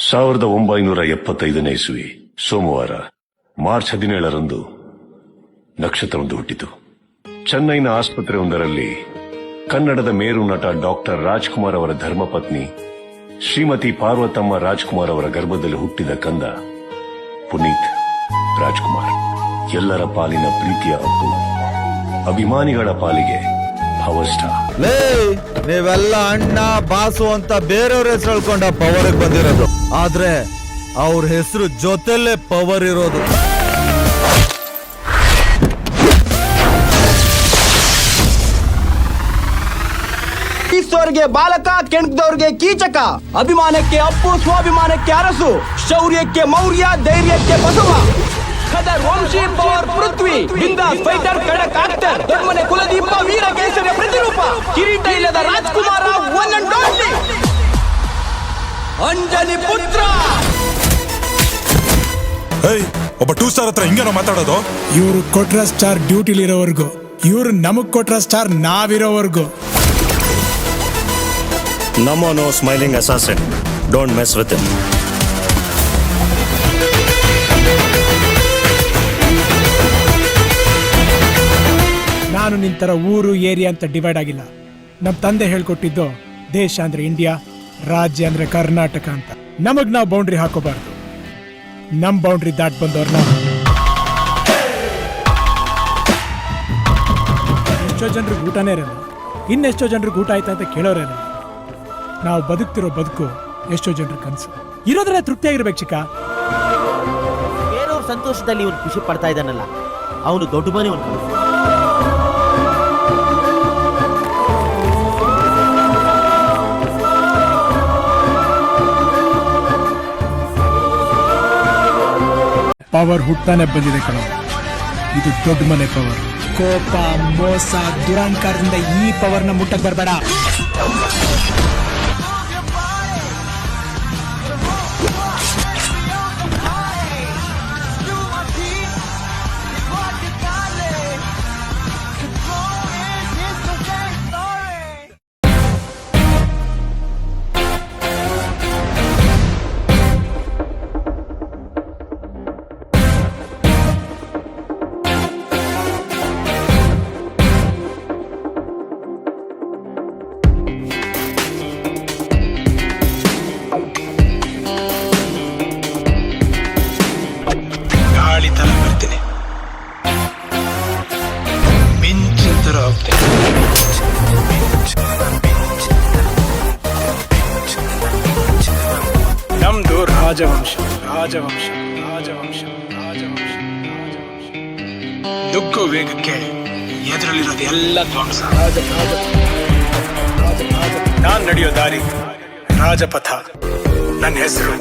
1975ನೇ ಇಸ್ವಿ ಸೋಮವಾರ ಮಾರ್ಚ್ 17ರಂದು ನಕ್ಷತ್ರವೊಂದು ಹುಟ್ಟಿತು. ಚೆನ್ನೈನ ಆಸ್ಪತ್ರೆಯೊಂದರಲ್ಲಿ ಕನ್ನಡದ ಮೇರು ನಟ ಡಾಕ್ಟರ್ ರಾಜ್ಕುಮಾರ್ ಅವರ ಧರ್ಮಪತ್ನಿ ಶ್ರೀಮತಿ ಪಾರ್ವತಮ್ಮ ರಾಜ್ಕುಮಾರ್ ಅವರ ಗರ್ಭದಲ್ಲಿ ಹುಟ್ಟಿದ ಕಂದ ಪುನೀತ್ ರಾಜ್ಕುಮಾರ್. ಎಲ್ಲರ ಪಾಲಿನ ಪ್ರೀತಿಯ ಅಪ್ಪು, ಅಭಿಮಾನಿಗಳ ಪಾಲಿಗೆ ಪವರ್ ಸ್ಟಾರ್. ನೀವೆಲ್ಲ ಅಣ್ಣ ಬಾಸು ಅಂತ ಬೇರೆಯವ್ರ ಹೆಸರು ಹೇಳ್ಕೊಂಡ ಪವರ್ ಬಂದಿರೋದು, ಆದ್ರೆ ಅವ್ರ ಹೆಸರು ಜೊತೆಲೇ ಪವರ್ ಇರೋದು. ಗೆ ಬಾಲಕ, ಕೆಣಕದವ್ರಿಗೆ ಕೀಚಕ, ಅಭಿಮಾನಕ್ಕೆ ಅಪ್ಪು, ಸ್ವಾಭಿಮಾನಕ್ಕೆ ಅರಸು, ಶೌರ್ಯಕ್ಕೆ ಮೌರ್ಯ, ಧೈರ್ಯಕ್ಕೆ ಬಸವ, ಖದರ್ ವಂಶಿ, ಪವರ್ ಪೃಥ್ವಿ, ಬಿಂದಾಸ್ ಫೈಟರ್, ಖಡಕ್ ಆಕ್ಟರ್, ದೊಡ್ಮನೆ ಕುಲದೀಪ, ವೀರ ಕೇಸರಿಯ ಪ್ರತಿರೂಪ, ಕಿರೀಟ ಇಲ್ಲದ Rajkumar, one and only Anjani ಪುತ್ರ. ಒಬ್ಬ 2 ಸ್ಟಾರ್ ಹತ್ರ ಹಿಂಗೇನೋ ಮಾತಾಡೋದು. ಇವ್ರು ಕೊಟ್ರ ಸ್ಟಾರ್ ಡ್ಯೂಟಿಲಿರೋವರೆಗೂ, ಇವ್ರು ನಮಗ್ ಕೊಟ್ರ star ನಾವಿರೋವರೆಗೂ. Namo no smiling assassin. Don't mess with him. ನಾನು ನಿಂತರ ಊರು ಏರಿಯಾ ಅಂತ ಡಿವೈಡ್ ಆಗಿಲ್ಲ. ನಮ್ಮ ತಂದೆ ಹೇಳ್ಕೊಟ್ಟಿದ್ದು ದೇಶ ಅಂದ್ರೆ ಇಂಡಿಯಾ, ರಾಜ್ಯ ಅಂದ್ರೆ ಕರ್ನಾಟಕ ಅಂತ. ನಮಗ್ ನಾವು ಬೌಂಡ್ರಿ ಹಾಕೋಬಾರ್ದು. ನಮ್ ಬೌಂಡ್ರಿ ದಾಟ್ ಬಂದವ್ರನ್ನ ಎಷ್ಟೋ ಜನರಿಗೆ ಊಟನೇ ಇರಲ್ಲ, ಇನ್ನೆಷ್ಟೋ ಜನರಿಗೆ ಊಟ ಆಯ್ತಾ ಅಂತ ಕೇಳೋರೇನ. ನಾವು ಬದುಕ್ತಿರೋ ಬದುಕು ಎಷ್ಟೋ ಜನರ ಕನಸು. ಇರೋದ್ರಲ್ಲೇ ತೃಪ್ತಿಯಾಗಿರ್ಬೇಕು ಚಿಕ್ಕ. ಬೇರೆಯವ್ರ ಸಂತೋಷದಲ್ಲಿ ಇವನು ಖುಷಿ ಪಡ್ತಾ ಇದ್ದಾನಲ್ಲ, ಅವನು ದೊಡ್ಡ ಮನೆ ಒಂದು ಕನಸು. ಪವರ್ ಹುಟ್ಟಾನೆ ಬಂದಿದೆ ಕಣ. ಇದು ದೊಡ್ಡ ಮನೆ ಪವರ್. ಕೋಪ, ಮೋಸ, ದುರಹಂಕಾರದಿಂದ ಈ ಪವರ್ನ ಮುಟ್ಟಕ್ ಬರಬೇಡ. ನಮ್ದು ರಾಜವಂಶ, ರಾಜವಂಶ, ರಾಜವಂಶ, ರಾಜವಂಶ, ರಾಜವಂಶ. ದುಗ್ಗು ವೇಗಕ್ಕೆ ಎದುರಲ್ಲಿರೋದು ಎಲ್ಲ ಧ್ವಂಸ. ನಾನ್ ನಡೆಯೋ ದಾರಿ ರಾಜಪಥ. ನನ್ನ ಹೆಸರು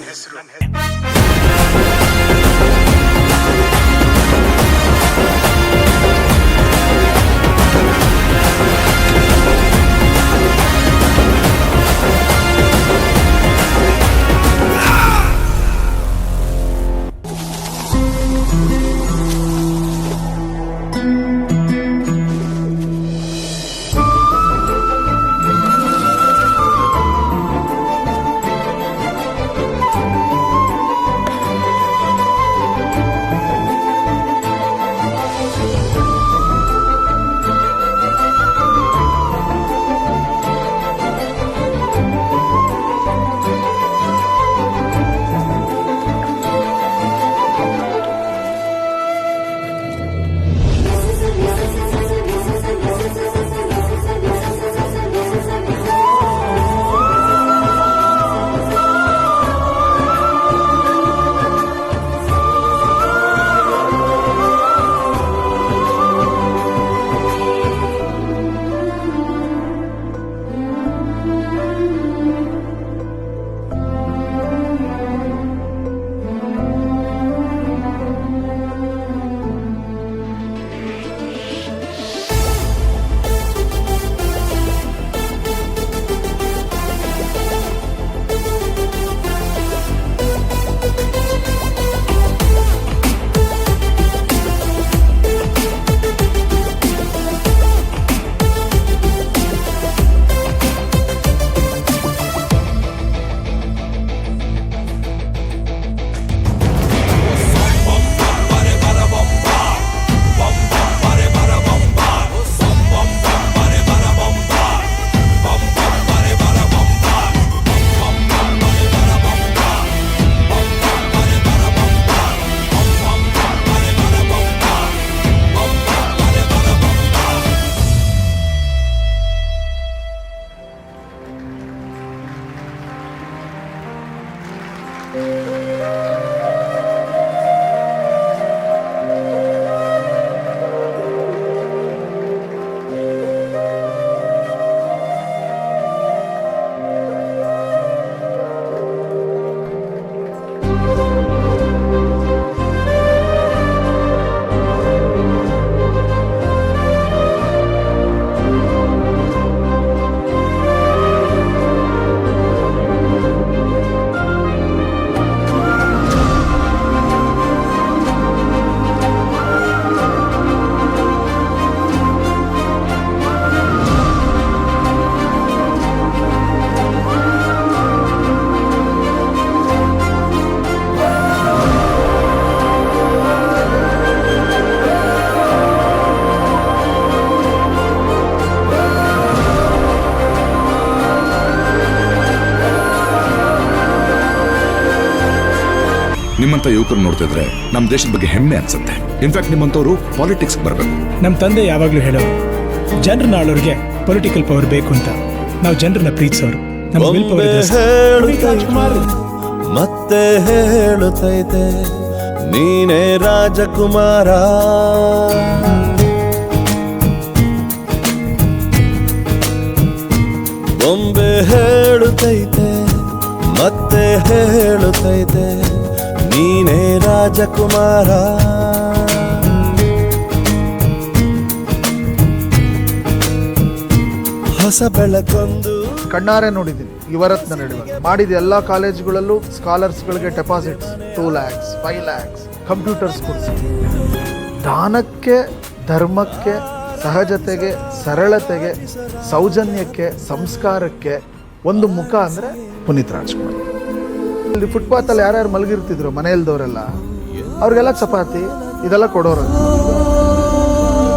ನಿಮ್ಮಂತ ಯುವಕರು ನೋಡ್ತಿದ್ರೆ ನಮ್ಮ ದೇಶದ ಬಗ್ಗೆ ಹೆಮ್ಮೆ ಅನ್ಸುತ್ತೆ. ಇನ್ಫ್ಯಾಕ್ಟ್ ನಿಮ್ಮಂತವ್ರು ಪಾಲಿಟಿಕ್ಸ್ ಬರಬೇಕು. ನಮ್ಮ ತಂದೆ ಯಾವಾಗ್ಲೂ ಹೇಳೋರು, ಜನರನ್ನ ಆಳೋರ್ಗೆ ಪೊಲಿಟಿಕಲ್ ಪವರ್ ಬೇಕು ಅಂತ. ನಾವು ಜನರನ್ನ ಪ್ರೀತಿಸೋರು. ನಮ್ಮ ವಿಲ್ ಪವರ್ ಇದೆ ಸರ್. ಮತ್ತೆ ಹೇಳುತ್ತೈತೆ ನೀನೇ ರಾಜಕುಮಾರ. ಬೊಂಬೆ ಹೇಳುತ್ತೈತೆ ಮತ್ತೆ ಹೇಳುತ್ತೈತೆ ನೀನೇ ರಾಜಕುಮಾರ. ಹೊಸ ಬೆಳಕೊಂದು ಕಣ್ಣಾರೆ ನೋಡಿದ್ದೀನಿ. ಯುವರತ್ನ ನಡೆಯುವಾಗ ಮಾಡಿದ ಎಲ್ಲ ಕಾಲೇಜುಗಳಲ್ಲೂ ಸ್ಕಾಲರ್ಸ್ಗಳಿಗೆ ಡೆಪಾಸಿಟ್ಸ್ 2 lakhs 5 lakhs ಕಂಪ್ಯೂಟರ್ಸ್ ಕೊಡಿಸಿ. ದಾನಕ್ಕೆ, ಧರ್ಮಕ್ಕೆ, ಸಹಜತೆಗೆ, ಸರಳತೆಗೆ, ಸೌಜನ್ಯಕ್ಕೆ, ಸಂಸ್ಕಾರಕ್ಕೆ ಒಂದು ಮುಖ ಅಂದರೆ ಪುನೀತ್ ರಾಜ್ಕುಮಾರ್. ಇಲ್ಲಿ ಫುಟ್ಪಾತಲ್ಲಿ ಯಾರ್ಯಾರು ಮಲಗಿರ್ತಿದ್ರು ಮನೆಯಲ್ದವರೆಲ್ಲ, ಅವ್ರಿಗೆಲ್ಲ ಚಪಾತಿ ಇದೆಲ್ಲ ಕೊಡೋರು.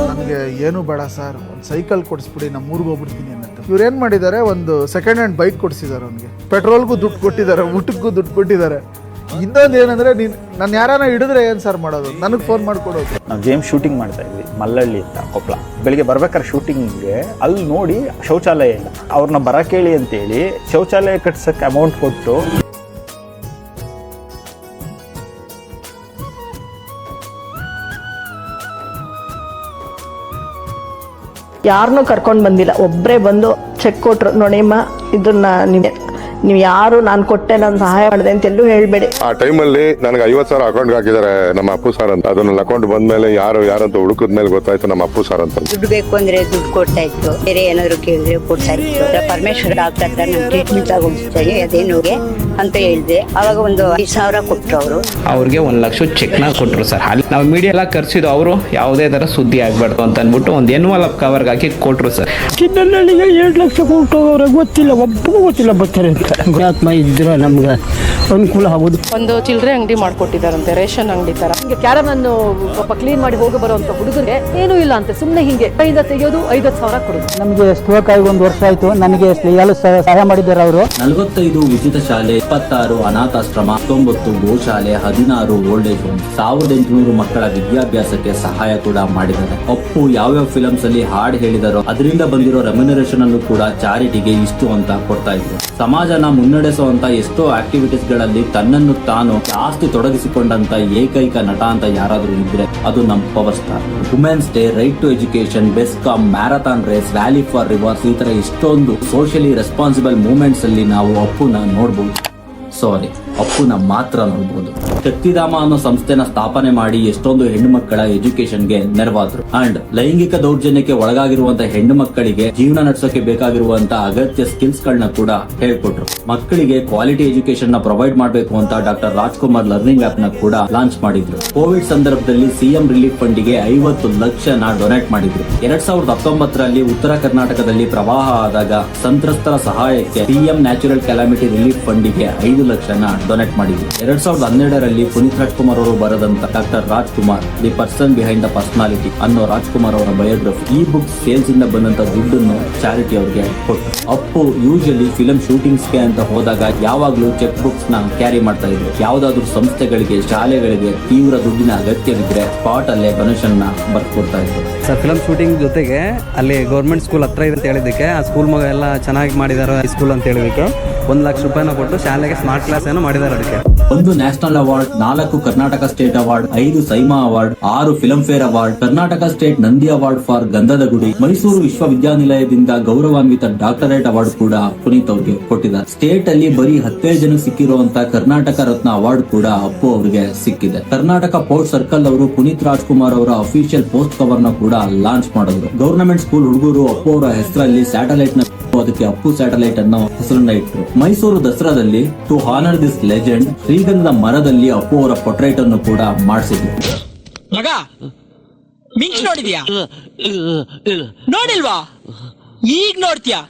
ನನಗೆ ಏನು ಬೇಡ ಸರ್, ಒಂದು ಸೈಕಲ್ ಕೊಡಿಸ್ಬಿಡಿ, ನಮ್ಮ ಊರಿಗೆ ಹೋಗ್ಬಿಡ್ತೀನಿ ಅನ್ನತ್ತೆ. ಇವ್ರು ಏನು ಮಾಡಿದ್ದಾರೆ, ಒಂದು ಸೆಕೆಂಡ್ ಹ್ಯಾಂಡ್ ಬೈಕ್ ಕೊಡಿಸಿದ್ದಾರೆ ಅವನಿಗೆ. ಪೆಟ್ರೋಲ್ಗೂ ದುಡ್ಡು ಕೊಟ್ಟಿದ್ದಾರೆ, ಊಟಕ್ಕೂ ದುಡ್ಡು ಕೊಟ್ಟಿದ್ದಾರೆ. ಇನ್ನೊಂದು ಏನಂದ್ರೆ, ನಾನು ಯಾರನ್ನ ಹಿಡಿದ್ರೆ ಏನು ಸರ್ ಮಾಡೋದು, ನನಗೆ ಫೋನ್ ಮಾಡಿಕೊಡೋದು. ನಾವು ಗೇಮ್ ಶೂಟಿಂಗ್ ಮಾಡ್ತಾ ಇದ್ವಿ ಮಲ್ಲಳ್ಳಿ ಅಂತ, ಕೊಪ್ಪಳ. ಬೆಳಿಗ್ಗೆ ಬರ್ಬೇಕಾದ್ರೆ ಶೂಟಿಂಗ್ಗೆ ಅಲ್ಲಿ ನೋಡಿ ಶೌಚಾಲಯ ಇಲ್ಲ, ಅವ್ರನ್ನ ಬರಕೇಳಿ ಅಂತೇಳಿ ಶೌಚಾಲಯ ಕಟ್ಸಕ್ಕೆ ಅಮೌಂಟ್ ಕೊಟ್ಟು ಯಾರನ್ನೂ ಕರ್ಕೊಂಡು ಬಂದಿಲ್ಲ. ಒಬ್ಬರೇ ಬಂದು ಚೆಕ್ ಕೊಟ್ರು, ನೋಡಿಮ್ಮ ಇದನ್ನ ನೀವು ಯಾರು ನಾನು ಕೊಟ್ಟೆ, ನಾನು ಸಹಾಯ ಮಾಡಿದೆ ಅಂತ ಎಲ್ಲೂ ಹೇಳ್ಬೇಡಿ. ಆ ಟೈಮಲ್ಲಿ ನನಗೆ 50,000 ಅಕೌಂಟ್ ಹಾಕಿದ್ದಾರೆ ನಮ್ಮ ಅಪ್ಪು ಸರ್ ಅಂತ. ಅದನ್ನ ಅಕೌಂಟ್ ಬಂದ್ಮೇಲೆ ಯಾರಂತ ಹುಡುಕದ ಮೇಲೆ ಗೊತ್ತಾಯ್ತು ನಮ್ಮ ಅಪ್ಪು ಸರ್ ಅಂತ. ದುಡ್ಡು ಬೇಕು ಅಂದ್ರೆ ದುಡ್ಡು ಕೊಡ್ತಾ ಇತ್ತು, ಬೇರೆ ಏನಾದ್ರು ಕೇಳಿದ್ರೆ ಕೊಡ್ತಾ ಇತ್ತು. ಪರಮೇಶ್ವರ ಡಾಕ್ಟರ್ ಹತ್ರ ನಾನು ಟ್ರೀಟ್ಮೆಂಟ್ ತಗೊಂಡಿದ್ದೇನೆ ಅದೇನುಗೆ ಅಂತ ಹೇಳಿದೆ. ಅವಾಗ ಒಂದು 5,000 ಕೊಟ್ಟರು ಅವರು. ಅವ್ರಿಗೆ 1 ಲಕ್ಷ ಚೆಕ್ನ ಕೊಟ್ಟರು ಸರ್. ಅಲ್ಲಿ ನಾವು ಮೀಡಿಯಾ ಎಲ್ಲ ಕರ್ಸಿದ್ದು, ಅವರು ಯಾವುದೇ ತರ ಸುದ್ದಿ ಆಗ್ಬಾರ್ದು ಅಂತ ಅಂದ್ಬಿಟ್ಟು ಒಂದು ಎನ್ವಲಪ್ ಕವರ್ಗೆ ಹಾಕಿ ಕೊಟ್ಟರು ಸರ್. ಚಿನ್ನಳ್ಳಿಗೆ 7 ಲಕ್ಷ ಕೊಟ್ಟು ಅವ್ರಿಗೆ ಗೊತ್ತಿಲ್ಲ, ಒಬ್ಬಗೂ ಗೊತ್ತಿಲ್ಲ ಬರ್ತಾರೆ ಅಂತ. ಆತ್ಮ ಇದ್ರೆ ನಮ್ಗೆ ಅನುಕೂಲ ಆಗೋದು. ಒಂದು ಚಿಲ್ಲರೆ ಅಂಗಡಿ ಮಾಡ್ಕೊಟ್ಟಿದಾರಂತೆ, ರೇಷನ್ ಅಂಗಡಿ ತರ. ಹಿಂಗೆ ಕ್ಯಾರಮನ್ನು ಪಾಪ ಕ್ಲೀನ್ ಮಾಡಿ ಹೋಗಿ ಬರುವಂತ ಹುಡುಗರಿಗೆ ಏನೂ ಇಲ್ಲ ಅಂತ ಸುಮ್ಮನೆ ಹಿಂಗೆ ಕೈಯಿಂದ ತೆಗೆಯೋದು, 50,000 ಕೊಡೋದು. ನಮಗೆ ಸ್ಟ್ರೋಕ್ ಆಗಿ 1 ವರ್ಷ ಆಯ್ತು. ನನಗೆ ಎಲ್ಲ ಸಹಾಯ ಮಾಡಿದ್ದಾರೆ ಅವರು. 45 ಉಚಿತ ಶಾಲೆ, 26 ಅನಾಥಾಶ್ರಮ, 19 ಗೋಶಾಲೆ, 16 ಓಲ್ಡ್ ಏಜ್ ಹೋಮ್, 1800 ಮಕ್ಕಳ ವಿದ್ಯಾಭ್ಯಾಸಕ್ಕೆ ಸಹಾಯ ಕೂಡ ಮಾಡಿದ್ದಾರೆ. ಅಪ್ಪು ಯಾವ್ಯಾವ ಫಿಲಮ್ಸ್ ಅಲ್ಲಿ ಹಾಡು ಹೇಳಿದಾರೋ ಅದರಿಂದ ಬಂದಿರೋ ರೆಮ್ಯುನರೇಷನ್ ಅಲ್ಲೂ ಕೂಡ ಚಾರಿಟಿಗೆ ಇಷ್ಟು ಅಂತ ಕೊಡ್ತಾ ಇದ್ರು. ಸಮಾಜನ ಮುನ್ನಡೆಸುವಂತ ಎಷ್ಟೋ ಆಕ್ಟಿವಿಟೀಸ್ ಗಳಲ್ಲಿ ತನ್ನನ್ನು ತಾನು ಜಾಸ್ತಿ ತೊಡಗಿಸಿಕೊಂಡಂತ ಏಕೈಕ ನಟ ಅಂತ ಯಾರಾದ್ರೂ ಇದ್ರೆ ಅದು ನಮ್ಮ power star. Women's day, right to education, BESCOM, marathon race, rally for rivers, ಈ ತರ ಎಷ್ಟೊಂದು ಸೋಷಿಯಲಿ ರೆಸ್ಪಾನ್ಸಿಬಲ್ ಮೂವ್ಮೆಂಟ್ಸ್ ಅಲ್ಲಿ ನಾವು ಅಪ್ಪುನ ನೋಡ್ಬೋದು. ಅಪ್ಪುನ ಮಾತ್ರ ನೋಡ್ಬೋದು. ಶಕ್ತಿಧಾಮ ಅನ್ನೋ ಸಂಸ್ಥೆನ ಸ್ಥಾಪನೆ ಮಾಡಿ ಎಷ್ಟೊಂದು ಹೆಣ್ಣು ಮಕ್ಕಳ ಎಜುಕೇಶನ್ಗೆ ನೆರವಾದ್ರು. ಅಂಡ್ ಲೈಂಗಿಕ ದೌರ್ಜನ್ಯಕ್ಕೆ ಒಳಗಾಗಿರುವಂತಹ ಹೆಣ್ಣು ಮಕ್ಕಳಿಗೆ ಜೀವನ ನಡೆಸೋಕೆ ಬೇಕಾಗಿರುವಂತಹ ಅಗತ್ಯ ಸ್ಕಿಲ್ಸ್ ಗಳನ್ನ ಕೂಡ ಹೇಳ್ಕೊಟ್ರು. ಮಕ್ಕಳಿಗೆ ಕ್ವಾಲಿಟಿ ಎಜುಕೇಶನ್ ನ ಪ್ರೊವೈಡ್ ಮಾಡಬೇಕು ಅಂತ ಡಾಕ್ಟರ್ ರಾಜ್ಕುಮಾರ್ ಲರ್ನಿಂಗ್ ಆಪ್ ನ ಕೂಡ ಲಾಂಚ್ ಮಾಡಿದ್ರು. ಕೋವಿಡ್ ಸಂದರ್ಭದಲ್ಲಿ ಸಿಎಂ ರಿಲೀಫ್ ಫಂಡ್ ಗೆ 50 ಲಕ್ಷನ ಡೊನೇಟ್ ಮಾಡಿದ್ರು. 2019ರಲ್ಲಿ ಉತ್ತರ ಕರ್ನಾಟಕದಲ್ಲಿ ಪ್ರವಾಹ ಆದಾಗ ಸಂತ್ರಸ್ತರ ಸಹಾಯಕ್ಕೆ CM natural calamity relief fund ಗೆ 5 ಲಕ್ಷನ ಡೊನೇಟ್ ಮಾಡಿದ್ರು. 2012ರಲ್ಲಿ ಪುನೀತ್ ರಾಜ್ಕುಮಾರ್ ಅವರು ಬರೆದಂತ doctor Rajkumar the person behind the personality ಅನ್ನೋ ರಾಜ್ಕುಮಾರ್ ಅವರ ಬಯೋಗ್ರಫಿ, ಈ ಬುಕ್ ಸೇಲ್ಸ್ ಇಂದ ಬಂದಂತ ದುಡ್ಡನ್ನು ಚಾರಿಟಿ ಅವರಿಗೆ ಕೊಟ್ಟರು. ಅಪ್ಪು ಯೂಶಲಿ ಫಿಲಂ ಶೂಟಿಂಗ್ಸ್ ಗೆ ಅಂತ ಹೋದಾಗ ಯಾವಾಗ್ಲೂ ಚೆಕ್ ಬುಕ್ಸ್ ನ ಕ್ಯಾರಿ ಮಾಡ್ತಾ ಇದ್ರು. ಯಾವ್ದಾದ್ರು ಸಂಸ್ಥೆಗಳಿಗೆ, ಶಾಲೆಗಳಿಗೆ ತೀವ್ರ ದುಡ್ಡಿನ ಅಗತ್ಯವಿದ್ರೆ ಸ್ಪಾಟ್ ಅಲ್ಲೇ ಡೊನೇಷನ್ ನ ಬರ್ಕೊಡ್ತಾ ಇದ್ರು. ಫಿಲಂ ಶೂಟಿಂಗ್ ಜೊತೆಗೆ ಅಲ್ಲಿ ಗೌರ್ಮೆಂಟ್ ಸ್ಕೂಲ್ ಹತ್ರ ಇದೆ ಅಂತ ಹೇಳಿದಕ್ಕೆ, ಆ ಸ್ಕೂಲ್ ಮಗ ಎಲ್ಲ ಚೆನ್ನಾಗಿ ಮಾಡಿದಾರೆ ಸ್ಕೂಲ್ ಅಂತ ಹೇಳಿದಕ್ಕೆ 1 ಲಕ್ಷ ರೂಪಾಯಿನ ಕೊಟ್ಟು ಶಾಲೆಗೆ ಸ್ಮಾರ್ಟ್ ಕ್ಲಾಸ್ ಏನೋ ಮಾಡಿದ್ದಾರೆ. ಅದಕ್ಕೆ 1 national award, 4 Karnataka state award, 5 SIIMA award, 6 film fair award, Karnataka state Nandi award for ಗಂಧದ ಗುಡಿ, ಮೈಸೂರು ವಿಶ್ವವಿದ್ಯಾನಿಲಯದಿಂದ ಗೌರವಾನ್ವಿತ ಡಾಕ್ಟರೇಟ್ ಅವಾರ್ಡ್ ಕೂಡ ಪುನೀತ್ ಅವ್ರಿಗೆ ಕೊಟ್ಟಿದ್ದಾರೆ. ಸ್ಟೇಟ್ ಅಲ್ಲಿ ಬರೀ 15 ಜನಕ್ಕೆ ಸಿಕ್ಕಿರುವಂತ ಕರ್ನಾಟಕ ರತ್ನ ಅವಾರ್ಡ್ ಕೂಡ ಅಪ್ಪು ಅವರಿಗೆ ಸಿಕ್ಕಿದೆ. ಕರ್ನಾಟಕ ಪೋರ್ಟ್ ಸರ್ಕಲ್ ಅವರು ಪುನೀತ್ ರಾಜ್ಕುಮಾರ್ ಅವರ ಅಫಿಷಿಯಲ್ ಪೋಸ್ಟ್ ಕವರ್ ನ ಕೂಡ ಲಾಂಚ್ ಮಾಡಿದ್ರು. ಗವರ್ನಮೆಂಟ್ ಸ್ಕೂಲ್ ಹುಡುಗರು ಅಪ್ಪು ಅವರ ಹೆಸರಲ್ಲಿ ಸ್ಯಾಟಲೈಟ್ ನ ಅದಕ್ಕೆ ಅಪ್ಪು ಸ್ಯಾಟಲೈಟ್ ಅನ್ನೋ ಹೆಸರನ್ನ ಇಟ್ಟರು. ಮೈಸೂರು ದಸರಾದಲ್ಲಿ ಟು ಹಾನರ್ ದಿಸ್ ಲೆಜೆಂಡ್ ಶ್ರೀಗಂಧದ ಮರದಲ್ಲಿ ಅಪ್ಪು ಅವರ ಪೊರ್ಟ್ರೇಟ್ ಅನ್ನು ಕೂಡ ಮಾಡಿಸಿದ್ರು. ನೋಡಿದ್ಯಾ? ನೋಡಿಲ್ವಾ? ಈಗ ನೋಡ್ತೀಯಾ?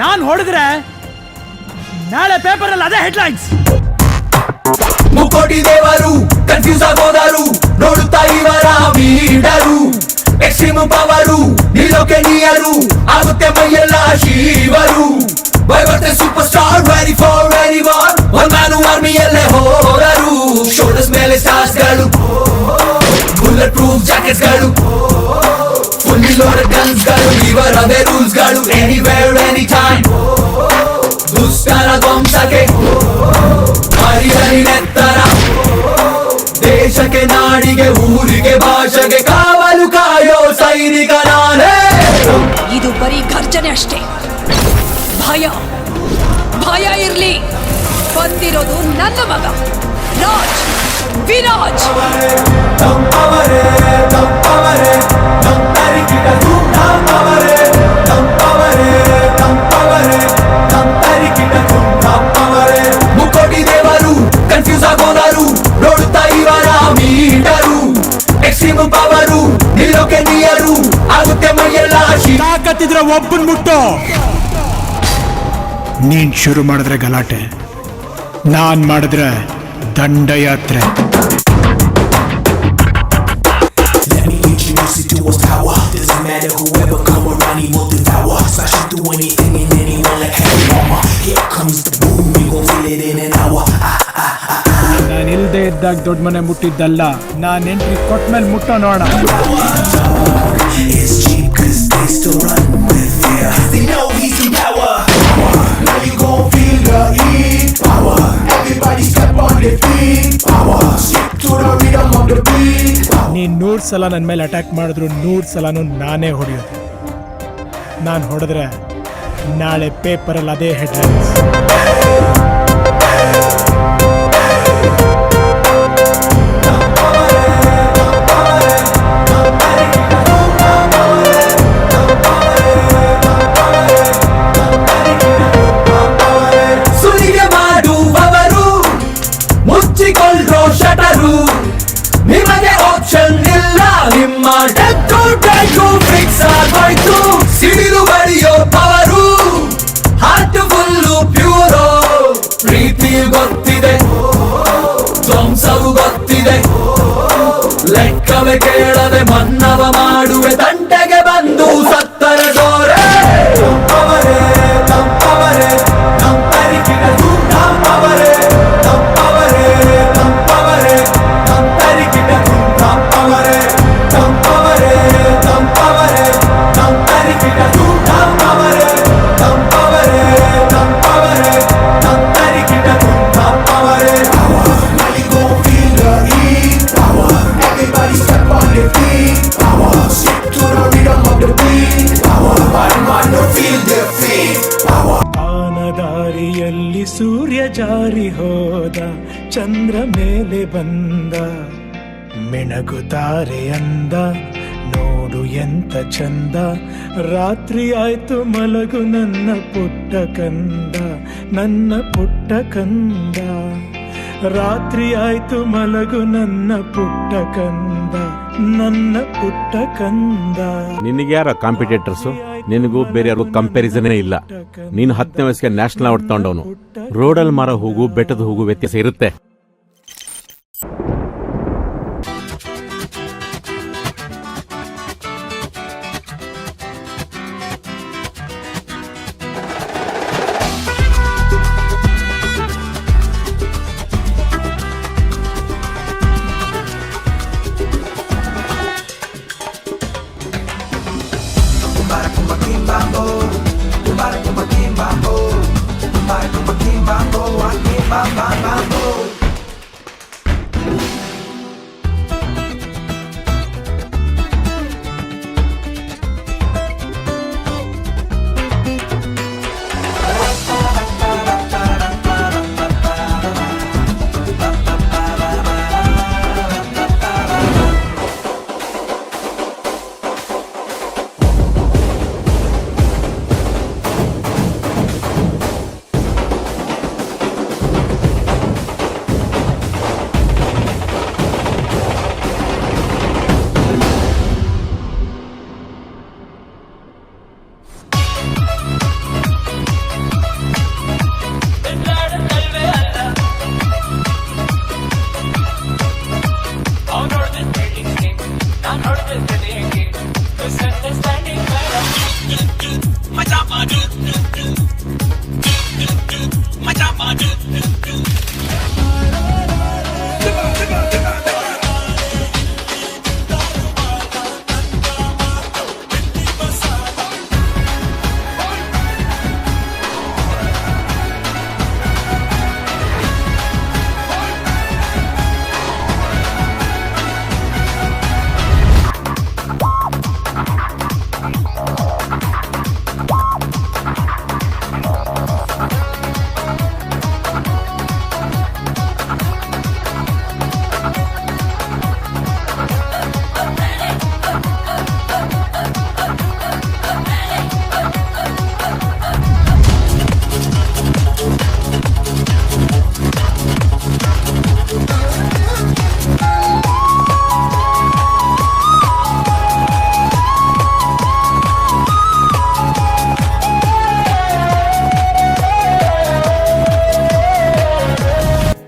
ನಾನ್ ಹೊಡೆದ್ರೆ ನಾಳೆ ಪೇಪರ್ ಅಲ್ಲಿ ಅದೇ ಹೆಡ್ಲೈನ್ಸ್. ಮುಕೋಟಿ ದೇವರು ಕನ್ಫ್ಯೂಸ್ ಆಗೋದರು ನೋಡುತ್ತಾ ಇವರ ಮೀಟರು ಎಕ್ಸ್ಟ್ರೀಮ್ ಪವರು ನಿಲ್ಲೋಕೆ ನೀಯರು ಆಗುತ್ತೆ ಮೈಯೆಲ್ಲ ಶಿವರು ಬರುತ್ತೆ super star ready for ready war one man ಆರ್ಮಿಯಲ್ಲೇ ಹೋದರು ಶೋಲ್ಡರ್ಸ್ ಮೇಲೆ ಸ್ಟಾರ್ಸ್ ಗಳು ಬುಲೆಟ್ ಪ್ರೂಫ್ ಜಾಕೆಟ್ಸ್ ಗಳು ಫುಲ್ಲಿ ಲೋಡೆಡ್ ಗನ್ಸ್ ಗಳು ಇವರದೇ ರೂಲ್ಸ್ ಗಳು ಎನಿವೇರ್ ಎನಿ ಟೈಮ್ ದುಷ್ಟರ ಧ್ವಂಸಕ್ಕೆ ಹರಿಹರಿನೆತ್ತರ ದೇಶಕ್ಕೆ ನಾಡಿಗೆ ಊರಿಗೆ ಭಾಷೆಗೆ ಕಾವಲು ಕಾಯೋ ಸೈನಿಕ ನಾನೇ. ಇದು ಬರೀ ಗರ್ಜನೆ ಅಷ್ಟೇ. ಭಯ ಭಯ ಇರ್ಲಿ, ಬಂದಿರೋದು ನನ್ನ ಮಗ ರಾಜ್ ವಿರಾಜ್. ಮುಕೋಟಿ ದೇವರು ಕನ್ಫ್ಯೂಸ್ ಆಗೋದರು ನೋಡುತ್ತಾ ಇವರ ಮೀಟರು ಎಕ್ಸ್ಟ್ರೀಮ್ ಪವರು ನಿಲ್ಲೋಕೆ ನೀಯರು ಆಗುತ್ತೆ ಮೈಯೆಲ್ಲ ತಾಕತ್ತಿದ್ರೆ ಒಬ್ಬನ್ ಮುಟ್ಟೋ. ನೀನ್ ಶುರು ಮಾಡಿದ್ರೆ ಗಲಾಟೆ, ನಾನ್ ಮಾಡಿದ್ರೆ ದಂಡಯಾತ್ರೆ. ನಾನು ಇಲ್ದೇ ಇದ್ದಾಗ ದೊಡ್ಡ ಮನೆ ಮುಟ್ಟಿದ್ದಲ್ಲ, ನಾನ್ ಎಂಟ್ರಿ ಕೊಟ್ಮೇಲೆ ಮುಟ್ಟೋ ನೋಡ. ನೀನ್ 100 ಸಲ ನನ್ನ ಮೇಲೆ ಅಟ್ಯಾಕ್ ಮಾಡಿದ್ರು 100 ಸಲನೂ ನಾನೇ ಹೊಡೆಯೋದು. ನಾನು ಹೊಡೆದ್ರೆ ನಾಳೆ ಪೇಪರಲ್ಲಿ ಅದೇ ಹೆಡ್ಲೈನ್ಸ್. ಸುಲಿಗೆ ಮಾಡುವವರು ಮುಚ್ಚಿಕೊಳ್ಳೋ ಶಟರು, ನಿಮಗೆ ಆಪ್ಷನ್ ಇಲ್ಲ, ನಿಮ್ಮ ಡೆತ್ ಫಿಕ್ಸ್ ಆಗೋಯ್ತು. ಸಿಡಿಲು ಬಡಿಯೋ ಪವರು, ಹಾರ್ಟ್ ಫುಲ್ಲು ಪ್ಯೂರೋ, ಪ್ರೀತಿ ಗೊತ್ತಿದೆ, ಧ್ವಂಸವು ಗೊತ್ತಿದೆ, ಲೆಕ್ಕವೇ ಕೇಳದೆ ಮನ್ನವ ಮಾಡುವೆ, ತಂಟೆಗೆ ಬಂದು ಸತ್ತರ ಡೋರೆ. ತಂಪವರೇ ತಂಪವರೇ ತಂಪರಿಕಿನ ತಂಪವರೇ ತಂಪವರೇ ತಂಪವರೇ ತಂಪರಿಕಿನ ತಂಪವರೇ ತಂಪವರೇ ತಂಪವರೇ ತಂಪರಿಕಿನ ತಂಪವರೇ ತಂಪವರೇ ತಂಪವರೇ ತಂಪರಿಕಿನ ತಂಪವರೇ. Now you gon' feel the heat, power. Everybody step on their feet, power. Stick to the rhythm of the beat, power. Bad man don't feel their feet, power. ಆನದಾರಿಯಲ್ಲಿ ಸೂರ್ಯ ಜಾರಿ ಹೋದ, ಚಂದ್ರ ಮೇಲೆ ಬಂದ, ಮಿಣಗುತ್ತಾರೆ ಅಂದ, ನೋಡು ಎಂತ ಚಂದ. ರಾತ್ರಿ ಆಯ್ತು ಮಲಗು ನನ್ನ ಪುಟ್ಟ ಕಂದ, ನನ್ನ ಪುಟ್ಟ ಕಂದ. ರಾತ್ರಿ ಆಯ್ತು ಮಲಗು ನನ್ನ ಪುಟ್ಟ ಕಂದ, ನನ್ನ ಪುಟ್ಟ ಕಂದ. ನಿನಗೆ ಯಾರ ಕಾಂಪಿಟೇಟರ್ಸು? ನಿನಗೂ ಬೇರೆ ಯಾರಿಗೂ ಕಂಪ್ಯಾರಿಸನೇ ಇಲ್ಲ. ನೀನು 10ನೇ ವಯಸ್ಸಿಗೆ ನ್ಯಾಷನಲ್ ಅವಾರ್ಡ್ ತಗೊಂಡವನು. ರೋಡಲ್ಲಿ ಮಾರೋ ಹೂಗು ಬೆಟ್ಟದ ಹೂಗು ವ್ಯತ್ಯಾಸ ಇರುತ್ತೆ.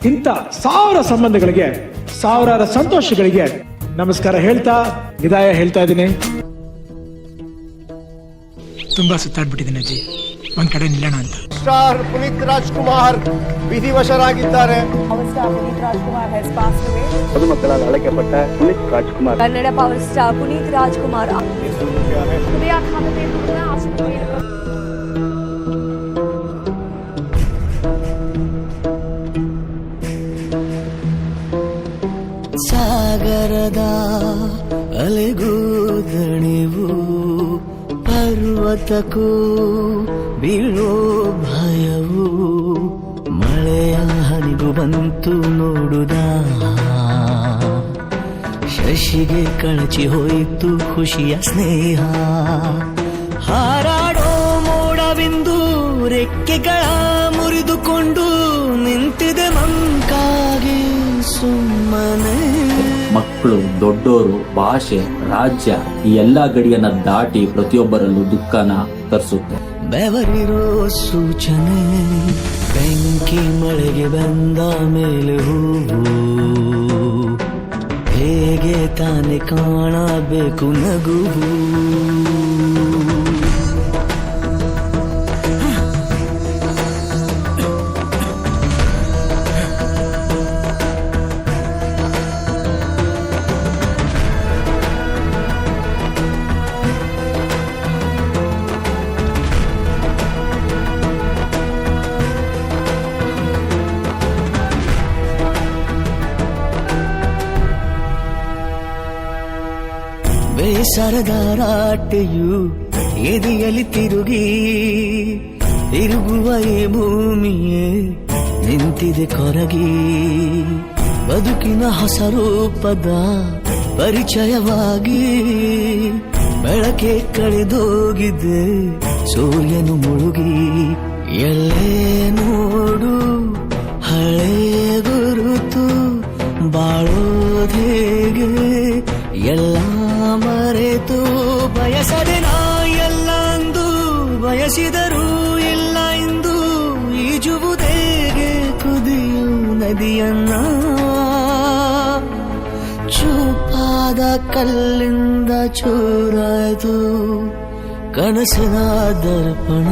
ಇಂಥ ಸಾವಿರ ಸಂಬಂಧಗಳಿಗೆ, ಸಾವಿರಾರು ಸಂತೋಷಗಳಿಗೆ ನಮಸ್ಕಾರ ಹೇಳ್ತಾ ವಿದಾಯ ಹೇಳ್ತಾ ಇದ್ದೀನಿ. ತುಂಬಾ ಸುತ್ತಾಡ್ಬಿಟ್ಟಿದ್ದೀನಿ ಅಜ್ಜಿ, ಒಂದ್ ಕಡೆ ನಿಲ್ಲೋಣ ಅಂತ. ಸ್ಟಾರ್ ಪುನೀತ್ ರಾಜ್ಕುಮಾರ್ ವಿಧಿವಶರಾಗಿದ್ದಾರೆ. ಮದುಮಕ್ಕಳಾದ ಅಳಕೆಪಟ್ಟ ಪುನೀತ್ ರಾಜ್ಕುಮಾರ್, ಕನ್ನಡ ಪವರ್ ಸ್ಟಾರ್ ಪುನೀತ್ ರಾಜ್ಕುಮಾರ್ ಸಾಗರದ ಅಲೆಗೂ ದಣಿವು, ಪರ್ವತಕ್ಕೂ ಬೀಳೋ ಭಯವು, ಮಳೆಯ ಹನಿಗೂ ಬಂತು ನೋಡುದ, ಶಶಿಗೆ ಕಳಚಿ ಹೋಯಿತು ಖುಷಿಯ ಸ್ನೇಹ, ಹಾರಾಡೋ ಮೋಡವಿಂದು ರೆಕ್ಕೆಗಳ ಮುರಿದುಕೊಂಡು ನಿಂತಿದೆ ಮಂಕಾಗಿ ಸುಮ್ಮನೆ. ಮಕ್ಕಳು, ದೊಡ್ಡೋರು, ಭಾಷೆ, ರಾಜ್ಯ ಈ ಎಲ್ಲಾ ಗಡಿಯನ್ನ ದಾಟಿ ಪ್ರತಿಯೊಬ್ಬರಲ್ಲೂ ದುಃಖನ ತರಿಸುತ್ತೆ. ಬೆವರಿರೋ ಸೂಚನೆ, ಬೆಂಕಿ ಮಳೆಗೆ ಬಂದ ಮೇಲೆ ಹೂವು, ಹೇಗೆ ತಾನೆ ಕಾಣಬೇಕು ನಗುವು. ಬೇಸರದ ರಾಟೆಯು ಎದೆಯಲ್ಲಿ ತಿರುಗಿ ತಿರುಗುವ ಈ ಭೂಮಿಯೇ ನಿಂತಿದೆ ಕೊರಗಿ, ಬದುಕಿನ ಹೊಸ ರೂಪದ ಪರಿಚಯವಾಗಿ ಬೆಳಕೆ ಕಳೆದೋಗಿದೆ ಸೂರ್ಯನು ಮುಳುಗಿ. ಎಲ್ಲೇ ನೋಡು ಹಳೆ ಗುರುತು, ಬಾಳೋದೇಗೆ ಎಲ್ಲ ಮರೆತು, ಬಯಸದೆ ನಾ ಎಲ್ಲ ಅಂದು ಬಯಸಿದರೂ ಇಲ್ಲ ಎಂದು, ಈಜುವುದೇಗೆ ಕುದಿಯು ನದಿಯನ್ನ, ಚೂಪಾದ ಕಲ್ಲಿಂದ ಚೂರಾಯ್ತು ಕನಸಿನ ದರ್ಪಣ.